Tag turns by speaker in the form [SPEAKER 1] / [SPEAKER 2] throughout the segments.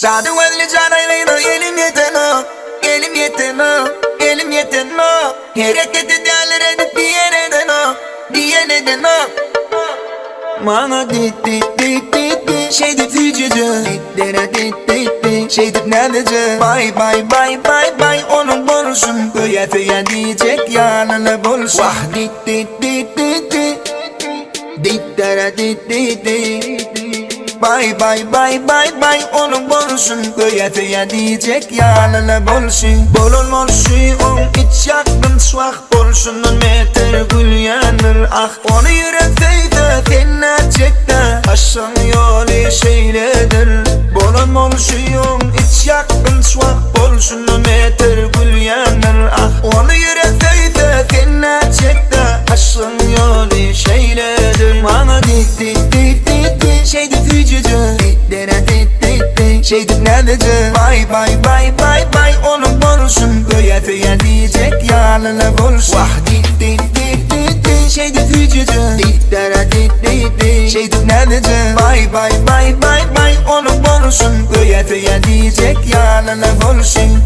[SPEAKER 1] Zaten öyle canayla elim yeteno, elim yeteno, elim yeteno. Hareket ederler edip diyene Mana dit şey dip fücücü dit şey dip neredece Bay onun borsun Köye diyecek yanına bulsun Vah dit Bay onun borsun Köye diyecek yanına bulsun Bolun iç yakın suak bolsunun meter gül yanır ah Onu yürekte tenna çekte Aşan yolu şeyledir Bolun iç yakın suak bolsunun meter gül yanır ah Onu yürekte tenna çekte Aşan yolu şeyledir Mana dit şey dip fücücü şey dip neredece Bay onun borsun Köye diyecek yanına bulsun Vah dit şey dip fücücü şey dip neredece Bay onun borsun Köye diyecek yanına bulsun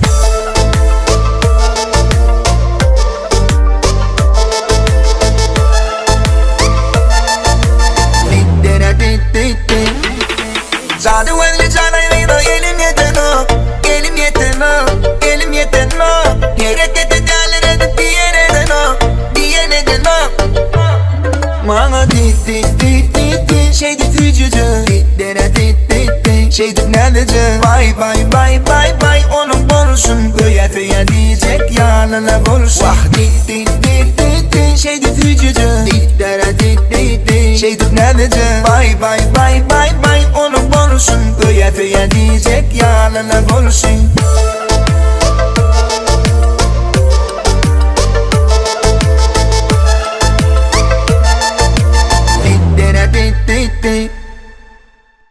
[SPEAKER 1] Zaten öyle canayla elim yeteno Hareket ederler edip diyene Mana dit şey dip fücücü şey dip neredece Bay onun borsun Köye diyecek yanına bulsun Vah dit şey dip fücücü şey dip neredece Bay onun borsun Köye diyecek yanına bulsun